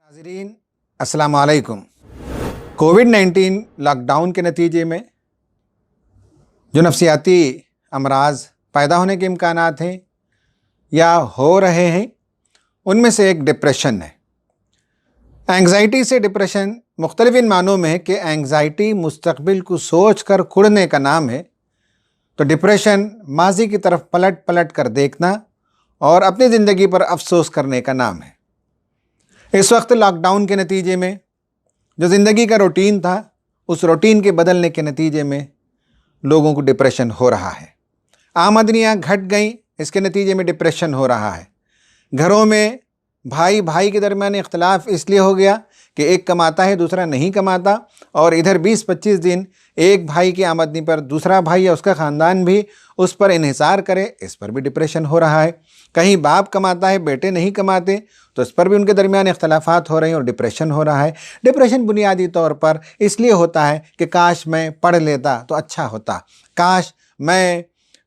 नाज़रीन अस्सलाम वालेकुम। कोविड-19 लॉकडाउन के नतीजे में जो नफसियाती अमराज पैदा होने के इम्कानात हैं या हो रहे हैं, उनमें से एक डिप्रेशन है। एंग्ज़ाइटी से डिप्रेशन मुख्तलिफ इन मानों में है कि एंग्ज़ाइटी मुस्तकबिल को सोच कर कुढ़ने का नाम है, तो डिप्रेशन माजी की तरफ पलट पलट कर देखना और अपनी ज़िंदगी पर अफसोस करने का नाम है। इस वक्त लॉकडाउन के नतीजे में जो ज़िंदगी का रूटीन था, उस रूटीन के बदलने के नतीजे में लोगों को डिप्रेशन हो रहा है। आमदनियाँ घट गई, इसके नतीजे में डिप्रेशन हो रहा है। घरों में भाई भाई के दरमियान इख्तलाफ इसलिए हो गया कि एक कमाता है, दूसरा नहीं कमाता, और इधर 20-25 दिन एक भाई की आमदनी पर दूसरा भाई या उसका ख़ानदान भी उस पर इन्हिसार करे, इस पर भी डिप्रेशन हो रहा है। कहीं बाप कमाता है, बेटे नहीं कमाते, तो इस पर भी उनके दरमियान इख्तलाफात हो रहे हैं और डिप्रेशन हो रहा है। डिप्रेशन बुनियादी तौर पर इसलिए होता है कि काश मैं पढ़ लेता तो अच्छा होता, काश मैं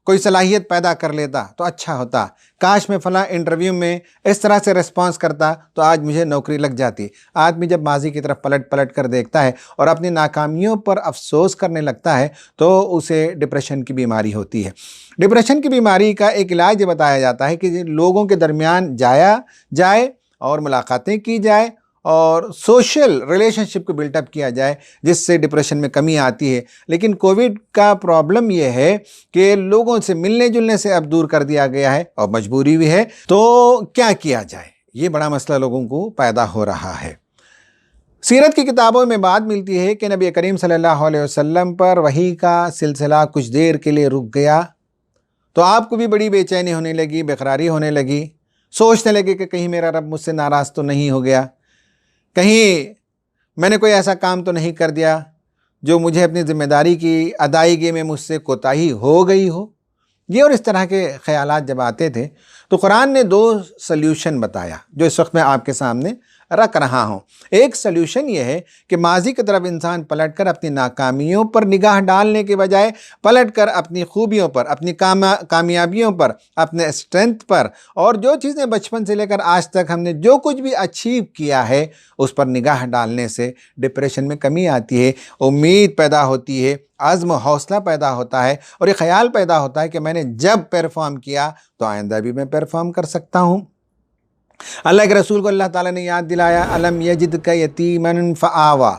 कोई सलाहियत पैदा कर लेता तो अच्छा होता, काश मैं फ़लाँ इंटरव्यू में इस तरह से रिस्पॉन्स करता तो आज मुझे नौकरी लग जाती। आदमी जब माजी की तरफ पलट पलट कर देखता है और अपनी नाकामियों पर अफसोस करने लगता है तो उसे डिप्रेशन की बीमारी होती है। डिप्रेशन की बीमारी का एक इलाज ये बताया जाता है कि लोगों के दरमियान जाया जाए और मुलाकातें की जाए और सोशल रिलेशनशिप को बिल्टअप किया जाए, जिससे डिप्रेशन में कमी आती है। लेकिन कोविड का प्रॉब्लम यह है कि लोगों से मिलने जुलने से अब दूर कर दिया गया है और मजबूरी भी है, तो क्या किया जाए, ये बड़ा मसला लोगों को पैदा हो रहा है। सीरत की किताबों में बात मिलती है कि नबी करीम सल्लल्लाहु अलैहि वसल्लम पर वही का सिलसिला कुछ देर के लिए रुक गया तो आपको भी बड़ी बेचैनी होने लगी, बेकरारी होने लगी, सोचने लगे कि कहीं मेरा रब मुझसे नाराज़ तो नहीं हो गया, कहीं मैंने कोई ऐसा काम तो नहीं कर दिया जो मुझे अपनी ज़िम्मेदारी की अदायगी में मुझसे कोताही हो गई हो। ये और इस तरह के ख़यालात जब आते थे तो कुरान ने 2 सल्यूशन बताया जो इस वक्त मैं आपके सामने रख रहा हूँ। एक सल्यूशन ये है कि माजी की तरफ इंसान पलटकर अपनी नाकामियों पर निगाह डालने के बजाय पलटकर अपनी खूबियों पर, अपनी कामयाबियों पर, अपने स्ट्रेंथ पर और जो चीज़ें बचपन से लेकर आज तक हमने जो कुछ भी अचीव किया है उस पर निगाह डालने से डिप्रेशन में कमी आती है, उम्मीद पैदा होती है, आज़्म हौसला पैदा होता है और ये ख्याल पैदा होता है कि मैंने जब परफॉर्म किया तो आइंदा भी मैं परफॉर्म कर सकता हूँ। अल्लाह के रसूल को अल्लाह ताला ने याद दिलाया, अलम यजिदका यतीमन फ़आवा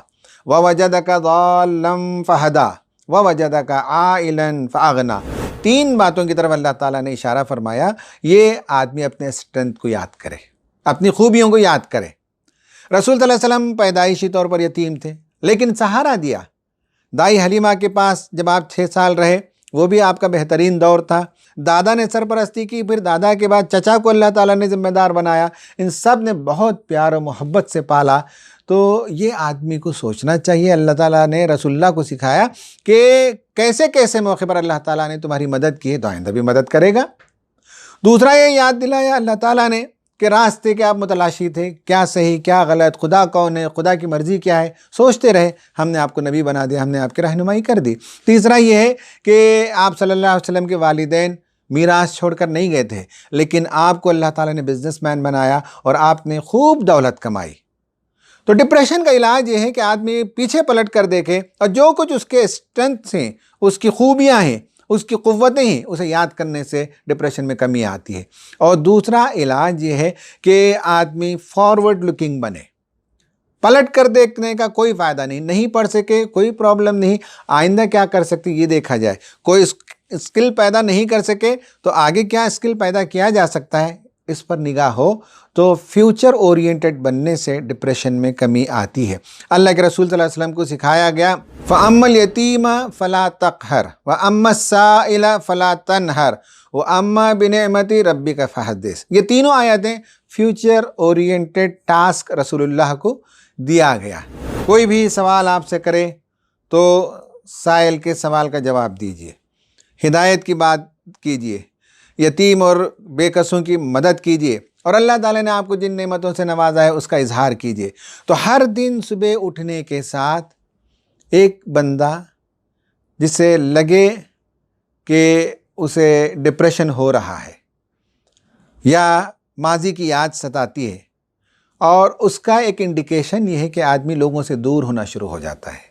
व वजदका ज़ाल्लम फ़हदा व वजदका आइलन फ़अगना। 3 बातों की तरफ अल्लाह ताला ने इशारा फरमाया, ये आदमी अपने स्ट्रेंथ को याद करे, अपनी खूबियों को याद करे। रसूल सल्लल्लाहु अलैहि वसल्लम पैदाइशी तौर पर यतीम थे, लेकिन सहारा दिया। दाई हलीमा के पास जब आप 6 साल रहे, वो भी आपका बेहतरीन दौर था। दादा ने सरपरस्ती की, फिर दादा के बाद चचा को अल्लाह ताला ने ज़िम्मेदार बनाया। इन सब ने बहुत प्यार और मोहब्बत से पाला। तो ये आदमी को सोचना चाहिए, अल्लाह ताला ने रसूलुल्लाह को सिखाया कि कैसे कैसे मौके पर अल्लाह ताला ने तुम्हारी मदद की है तो आइंदा भी मदद करेगा। दूसरा ये याद दिलाया अल्लाह ताला ने कि रास्ते के आप मुतलाशी थे, क्या सही क्या गलत, खुदा कौन है, खुदा की मर्ज़ी क्या है, सोचते रहे। हमने आपको नबी बना दिया, हमने आपकी रहनुमाई कर दी। तीसरा ये है कि आप सल्लल्लाहु अलैहि वसल्लम के वालिदैन मीरास छोड़कर नहीं गए थे, लेकिन आपको अल्लाह ताला ने बिजनेसमैन बनाया और आपने खूब दौलत कमाई। तो डिप्रेशन का इलाज ये है कि आदमी पीछे पलट कर देखे और जो कुछ उसके स्ट्रेंथ हैं, उसकी खूबियाँ हैं, उसकी क़ुव्वतें हैं, उसे याद करने से डिप्रेशन में कमी आती है। और दूसरा इलाज ये है कि आदमी फॉरवर्ड लुकिंग बने, पलट कर देखने का कोई फ़ायदा नहीं, नहीं पढ़ सके कोई प्रॉब्लम नहीं, आइंदा क्या कर सकते ये देखा जाए। कोई स्किल पैदा नहीं कर सके तो आगे क्या स्किल पैदा किया जा सकता है, इस पर निगाह हो तो फ्यूचर ओरिएंटेड बनने से डिप्रेशन में कमी आती है। अल्लाह के रसूल सल्लल्लाहु अलैहि वसल्लम को सिखाया गया, फ़अम्मल यतीमा फ़ला तक़हर व अम्मस साइला फ़ला तनहर व अम्मा बिनिअमति रब्बिका फ़हद्दिस। ये तीनों आयतें फ्यूचर ओरिएंटेड टास्क रसूलुल्लाह को दिया गया। कोई भी सवाल आपसे करे तो साइल के सवाल का जवाब दीजिए, हिदायत की बात कीजिए, यतीम और बेकसों की मदद कीजिए और अल्लाह ताला ने आपको जिन नेमतों से नवाजा है उसका इजहार कीजिए। तो हर दिन सुबह उठने के साथ एक बंदा जिसे लगे कि उसे डिप्रेशन हो रहा है या माजी की याद सताती है और उसका एक इंडिकेशन ये है कि आदमी लोगों से दूर होना शुरू हो जाता है,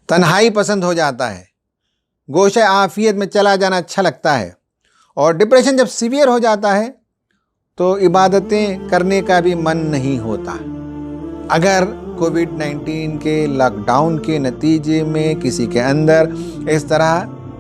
तन्हाई पसंद हो जाता है, गोशे आफियत में चला जाना अच्छा लगता है। और डिप्रेशन जब सीवियर हो जाता है तो इबादतें करने का भी मन नहीं होता। अगर कोविड-19 के लॉकडाउन के नतीजे में किसी के अंदर इस तरह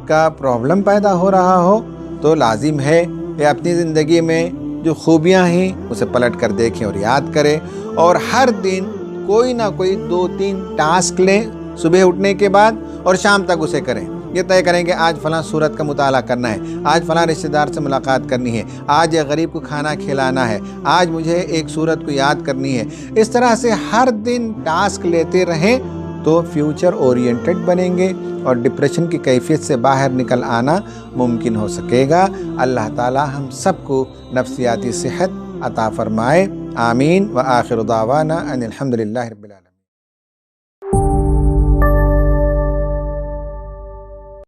का प्रॉब्लम पैदा हो रहा हो तो लाजिम है कि अपनी ज़िंदगी में जो खूबियाँ हैं उसे पलट कर देखें और याद करें, और हर दिन कोई ना कोई 2-3 टास्क लें सुबह उठने के बाद और शाम तक उसे करें। ये तय करें कि आज फ़लाँ सूरत का मुताला करना है, आज फ़लाँ रिश्तेदार से मुलाकात करनी है, आज एक गरीब को खाना खिलाना है, आज मुझे एक सूरत को याद करनी है। इस तरह से हर दिन टास्क लेते रहें तो फ्यूचर ओरिएंटेड बनेंगे और डिप्रेशन की कैफियत से बाहर निकल आना मुमकिन हो सकेगा। अल्लाह ताला हम सबको नफ्सियाती सेहत अता फरमाए। आमीन व आखिर दावाना अनिल हम्दुलिल्लाहि रब्बिल आलमीन।